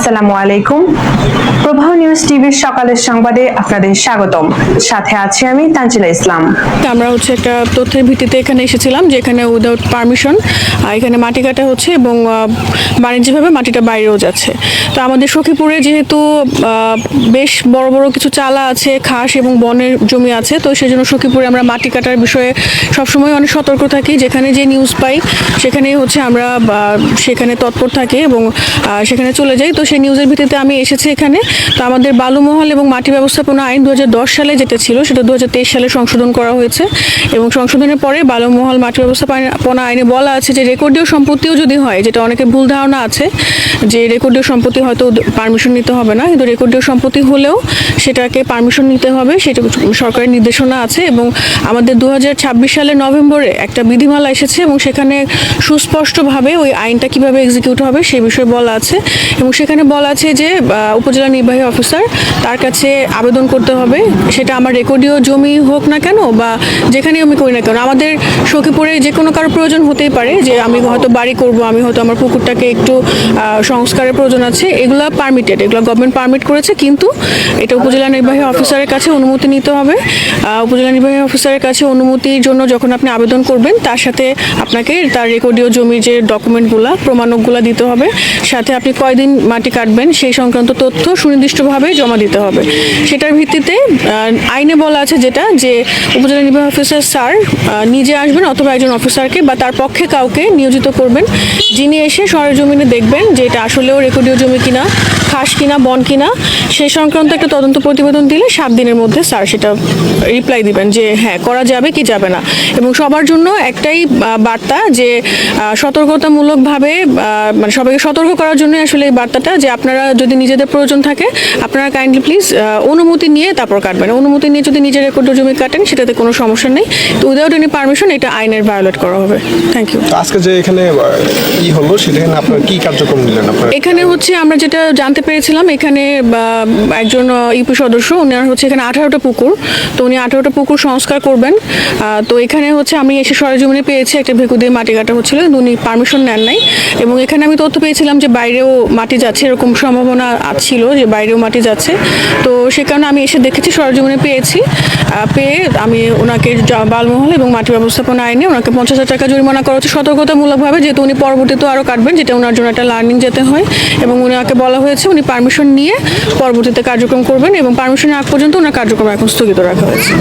আসসালামু আলাইকুম। প্রবাহ নিউজ টিভির সকালের সংবাদে আপনাদের স্বাগতম। সাথে আছি আমি তানজিলা ইসলাম। আমরা একটা তথ্যের ভিত্তিতে এখানে এসেছিলাম, যেখানে উইদাউট পারমিশন এখানে মাটি কাটা হচ্ছে এবং বাণিজ্যিকভাবে মাটিটা বাইরেও যাচ্ছে। তো আমাদের সখীপুরে যেহেতু বেশ বড় বড় কিছু চালা আছে, খাস এবং বনের জমি আছে, তো সেই জন্য সখীপুরে আমরা মাটি কাটার বিষয়ে সবসময় অনেক সতর্ক থাকি। যেখানে যে নিউজ পাই সেখানেই আমরা সেখানে তৎপর থাকি এবং সেখানে চলে যাই। তো সেই নিউজের ভিত্তিতে আমি এসেছি এখানে। তো আমাদের বালুমহল এবং মাটি ব্যবস্থাপনা আইন 2010 সালে যেটা ছিল সেটা 2023 সালে সংশোধন করা হয়েছে এবং সংশোধনের পরে বালুমহল মাটি ব্যবস্থাপনা আইনে বলা আছে যে রেকর্ডীয় সম্পত্তিও যদি হয়, যেটা অনেকে ভুল ধারণা আছে যে রেকর্ডীয় সম্পত্তি হয়তো পারমিশন নিতে হবে না, কিন্তু রেকর্ডীয় সম্পত্তি হলেও সেটাকে পারমিশন নিতে হবে, সেটা সরকারের নির্দেশনা আছে। এবং আমাদের 2026 সালের নভেম্বরে একটা বিধিমালা এসেছে এবং সেখানে সুস্পষ্টভাবে ওই আইনটা কিভাবে এক্সিকিউট হবে সেই বিষয়ে বলা আছে এবং সেখানে বলা আছে যে উপজেলা নির্বাহী অফিসার তার কাছে আবেদন করতে হবে, সেটা আমার রেকর্ডীয় জমি হোক না কেন বা যেখানেই আমি করি না কেন। আমাদের সখীপুরে যে কোনো কারো প্রয়োজন হতেই পারে, যে আমি হয়তো বাড়ি করব, আমি হয়তো আমার পুকুরটাকে একটু সংস্কারের প্রয়োজন আছে, এগুলো পারমিটেড, এগুলো গভর্নমেন্ট পারমিট করেছে, কিন্তু এটা উপজেলা নির্বাহী অফিসারের কাছে অনুমতি নিতে হবে। উপজেলা নির্বাহী অফিসারের কাছে অনুমতির জন্য যখন আপনি আবেদন করবেন, তার সাথে আপনাকে তার রেকর্ডীয় জমির যে ডকুমেন্টগুলো, প্রমাণকগুলো দিতে হবে, সাথে আপনি কয়দিন মাটি কাটবেন সেই সংক্রান্ত তথ্য সুনির্দিষ্টভাবে জমা দিতে হবে। সেটার ভিত্তিতে আইনে বলা আছে যেটা যে উপজেলা নির্বাহী অফিসার স্যার নিজে আসবেন অথবা একজন অফিসারকে বা তার পক্ষে কাউকে নিয়োজিত করবেন, যিনি এসে সরেজমিনে দেখবেন যে এটা আসলেও রেকর্ডীয় জমি কিনা, খাস কিনা, বন কিনা, সেই সংক্রান্ত একটা তদন্ত প্রতিবেদন দিলে 7 দিনের মধ্যে স্যার সেটা রিপ্লাই দিবেন যে হ্যাঁ করা যাবে কি যাবে না। এবং সবার জন্য একটাই বার্তা যে সতর্কতামূলকভাবে মানে সবাইকে সতর্ক করার জন্য আসলে এই বার্তাটা, যে আপনারা যদি নিজেদের প্রয়োজন থাকে আপনারা কাইন্ডলি প্লিজ অনুমতি নিয়ে তারপর কাটবেন। অনুমতি নিয়ে যদি নিজের রেকর্ডীয় জমি কাটেন সেটাতে কোনো সমস্যা নেই, তো উইদাউট এনি পারমিশন এটা আইনের ভায়োলেট করা হবে। Thank you. আজকে যে এখানে কি হলো সেখানে আপনারা কি কার্যক্রম নিলেন? এখানে আমরা যেটা জানতে পেরেছিলাম, এখানে একজন ইউপি সদস্য, উনার এখানে 18টা পুকুর, তো উনি 18টা পুকুর সংস্কার করবেন। তো এখানে আমি এসে সরেজমিনে পেয়েছি একটা ভেকু দিয়ে মাটি কাটা হচ্ছিল, কিন্তু উনি পারমিশন নেন নাই। এবং এখানে আমি তথ্য পেয়েছিলাম যে বাইরেও মাটি যাচ্ছে, এরকম সম্ভাবনা ছিল যে বাইরেও মাটি যাচ্ছে। তো সে কারণে আমি এসে দেখেছি, সরেজমিনে পেয়ে আমি ওনাকে বালমহল এবং মাটি ব্যবস্থাপনা আইনে ওনাকে 50,000 টাকা জরিমানা করা হচ্ছে সতর্কতামূলকভাবে, যেহেতু উনি পরবর্তীতে আরও কাটবেন, যেটা ওনার জন্য একটা লার্নিং যেতে হয়। এবং ওনাকে বলা হয়েছে উনি পারমিশন নিয়ে পরবর্তীতে কার্যক্রম করবেন এবং পারমিশনের আগ পর্যন্ত ওনার কার্যক্রম এখন স্থগিত রাখা হয়েছে।